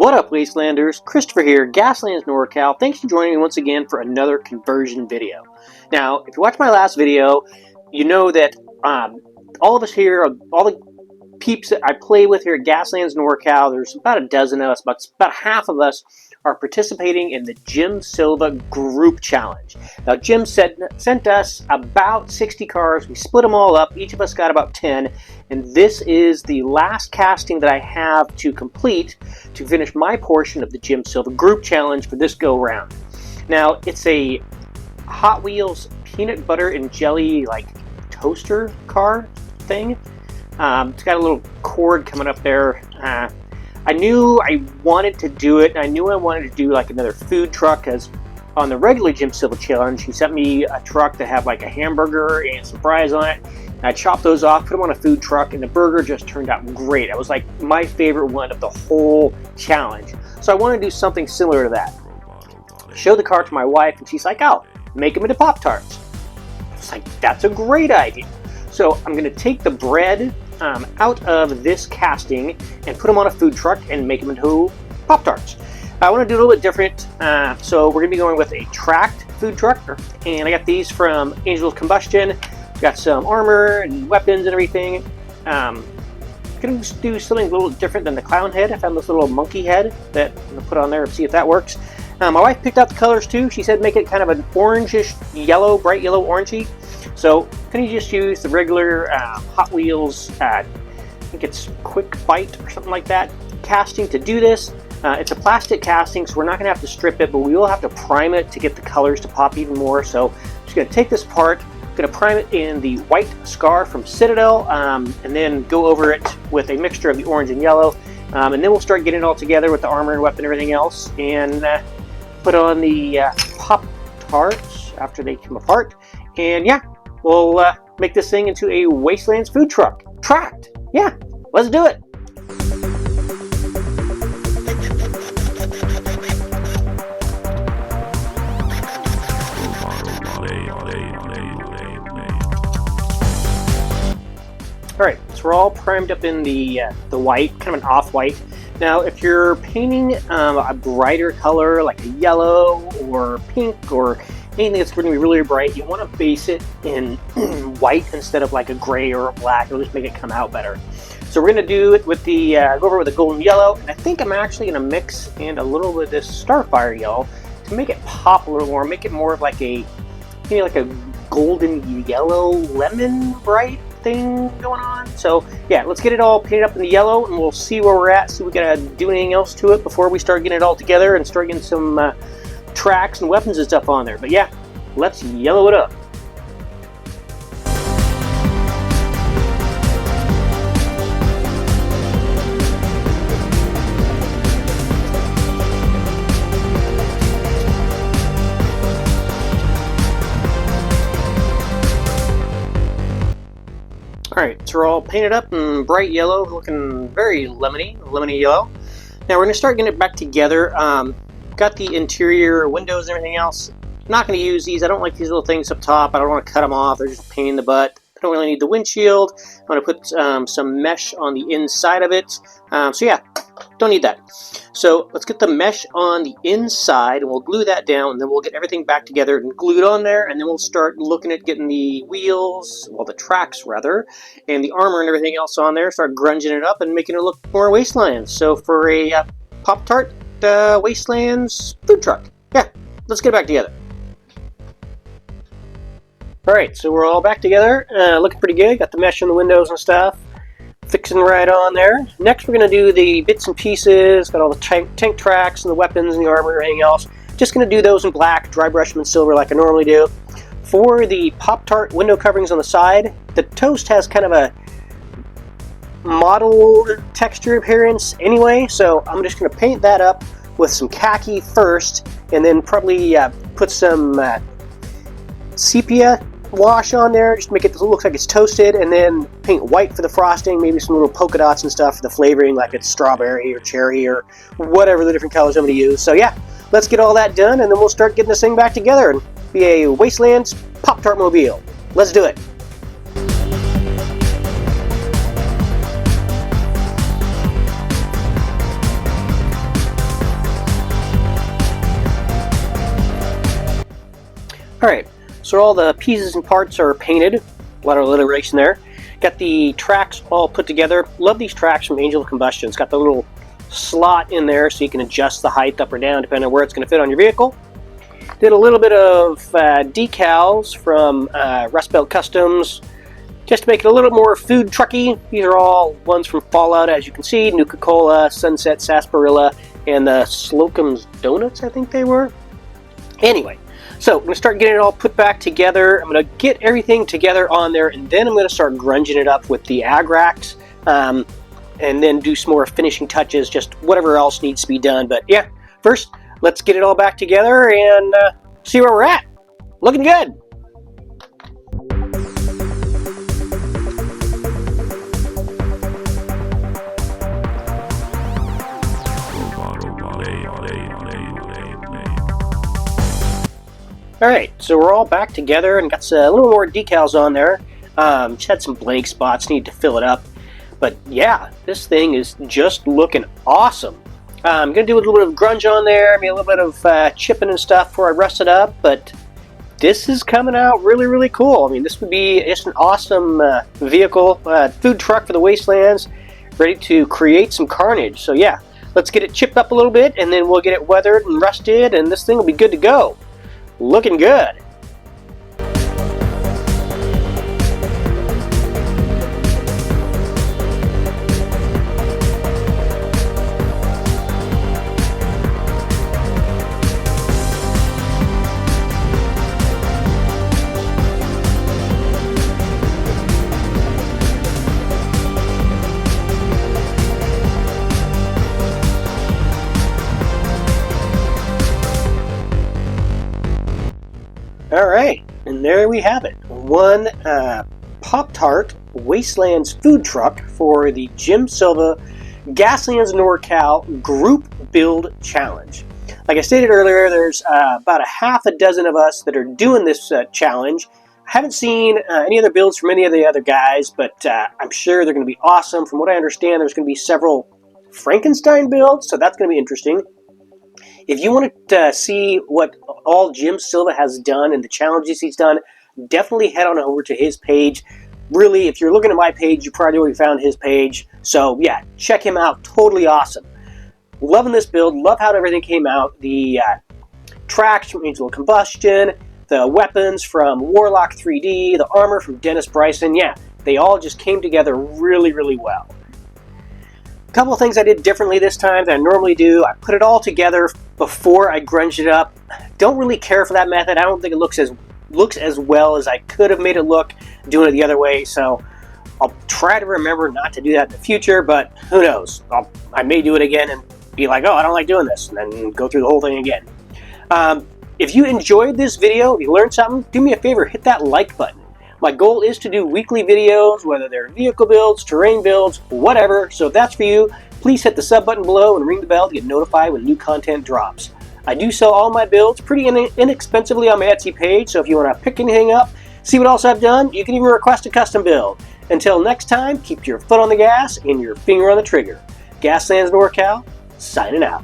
What up, Wastelanders? Christopher here, Gaslands NorCal. Thanks for joining me once again for another conversion video. Now, if you watched my last video, you know that all of us here, all the peeps that I play with here at Gaslands NorCal, there's about a dozen of us, but about half of us are participating in the Silva Group Challenge. Now, Jim sent us about 60 cars. We split them all up. Each of us got about 10. And this is the last casting that I have to complete to finish my portion of the Silva Group Challenge for this go-round. Now, it's a Hot Wheels peanut butter and jelly, like, toaster car thing. It's got a little cord coming up there. I knew I wanted to do it. I knew I wanted to do like another food truck, because on the regular Silva Challenge, he sent me a truck that had like a hamburger and some fries on it. And I chopped those off, put them on a food truck, and the burger just turned out great. It was like my favorite one of the whole challenge. So I want to do something similar to that. I showed the car to my wife, and she's like, "Oh, make them into Pop Tarts." I was like, "That's a great idea." So I'm going to take the bread out of this casting and put them on a food truck and make them into Pop Tarts. I want to do a little bit different, so we're going to be going with a tracked food truck, and I got these from Angel of Combustion. Got some armor and weapons and everything. I'm going to do something a little different than the clown head. I found this little monkey head that I'm going to put on there and see if that works. My wife picked out the colors too. She said make it kind of an orangish yellow, bright yellow orangey. So can you just use the regular Hot Wheels, I think it's Quick Bite or something like that, casting to do this. It's a plastic casting, so we're not going to have to strip it, but we will have to prime it to get the colors to pop even more. So I'm just going to take this part, going to prime it in the white Scar from Citadel, and then go over it with a mixture of the orange and yellow. And then we'll start getting it all together with the armor and weapon and everything else, and put on the Pop Tarts after they come apart. And yeah, we'll make this thing into a Wastelands food truck. Tracked! Yeah, let's do it! Alright, so we're all primed up in the white, kind of an off-white. Now, if you're painting a brighter color, like a yellow or pink or anything that's going to be really bright, you want to base it in white instead of like a gray or a black. It'll just make it come out better. So we're going to do it with the, go over with the golden yellow, and I think I'm actually going to mix in a little bit of this Starfire yellow to make it pop a little more, make it more of like a, maybe like a golden yellow lemon bright thing going on. So yeah, let's get it all painted up in the yellow, and we'll see where we're at, see if we gotta do anything else to it before we start getting it all together and start getting some tracks and weapons and stuff on there. But yeah, let's yellow it up. Alright, so we're all painted up in bright yellow, looking very lemony yellow. Now we're going to start getting it back together. Got the interior windows and everything else. I'm not going to use these. I don't like these little things up top. I don't want to cut them off. They're just a pain in the butt. I don't really need the windshield. I'm going to put some mesh on the inside of it. So yeah, don't need that. So let's get the mesh on the inside, and we'll glue that down, and then we'll get everything back together and glued on there, and then we'll start looking at getting the wheels, well, the tracks rather, and the armor and everything else on there, start grunging it up and making it look more Wastelands. So for a Pop Tart Wastelands food truck. Yeah, let's get it back together. Alright, so we're all back together, looking pretty good, got the mesh on the windows and stuff. Fixing right on there. Next we're going to do the bits and pieces, got all the tank tracks and the weapons and the armor and everything else. Just going to do those in black, dry brush them in silver like I normally do. For the Pop-Tart window coverings on the side, the toast has kind of a mottled texture appearance anyway, so I'm just going to paint that up with some khaki first, and then probably put some sepia wash on there, just to make it look like it's toasted, and then paint white for the frosting, maybe some little polka dots and stuff for the flavoring, like it's strawberry or cherry or whatever the different colors I'm going to use. So yeah, let's get all that done, and then we'll start getting this thing back together and be a Wastelands Pop-Tart mobile. Let's do it. Alright, so all the pieces and parts are painted. A lot of alliteration there. Got the tracks all put together. Love these tracks from Angel of Combustion. It's got the little slot in there so you can adjust the height up or down depending on where it's going to fit on your vehicle. Did a little bit of decals from Rust Belt Customs just to make it a little more food trucky. These are all ones from Fallout, as you can see. Nuka-Cola, Sunset Sarsaparilla, and the Slocum's Donuts, I think they were. Anyway, so I'm going to start getting it all put back together. I'm going to get everything together on there, and then I'm going to start grunging it up with the Agrax, and then do some more finishing touches, just whatever else needs to be done. But yeah, first, let's get it all back together and see where we're at. Looking good. Alright, so we're all back together and got a little more decals on there. Just had some blank spots, need to fill it up. But yeah, this thing is just looking awesome. I'm going to do a little bit of grunge on there, maybe a little bit of chipping and stuff before I rust it up, but this is coming out really, really cool. I mean, this would be just an awesome vehicle, food truck for the Wastelands, ready to create some carnage. So yeah, let's get it chipped up a little bit, and then we'll get it weathered and rusted, and this thing will be good to go. Looking good. Alright, and there we have it. One Pop Tart Wastelands food truck for the Jim Silva Gaslands NorCal Group Build Challenge. Like I stated earlier, there's about a half a dozen of us that are doing this challenge. I haven't seen any other builds from any of the other guys, but I'm sure they're going to be awesome. From what I understand, there's going to be several Frankenstein builds, so that's going to be interesting. If you want to see what all Jim Silva has done and the challenges he's done, definitely head on over to his page. Really, if you're looking at my page, you probably already found his page. So yeah, check him out. Totally awesome. Loving this build. Love how everything came out. The tracks from Angel of Combustion, the weapons from Warlock 3D, the armor from Dennis Bryson. Yeah, they all just came together really, really well. A couple of things I did differently this time than I normally do. I put it all together before I grunged it up. Don't really care for that method. I don't think it looks as well as I could have made it look doing it the other way. So I'll try to remember not to do that in the future, but who knows? I may do it again and be like, oh, I don't like doing this, and then go through the whole thing again. If you enjoyed this video, if you learned something, do me a favor, hit that like button. My goal is to do weekly videos, whether they're vehicle builds, terrain builds, whatever. So if that's for you, please hit the sub button below and ring the bell to get notified when new content drops. I do sell all my builds pretty inexpensively on my Etsy page, so if you want to pick anything up, see what else I've done, you can even request a custom build. Until next time, keep your foot on the gas and your finger on the trigger. Gaslands NorCal, signing out.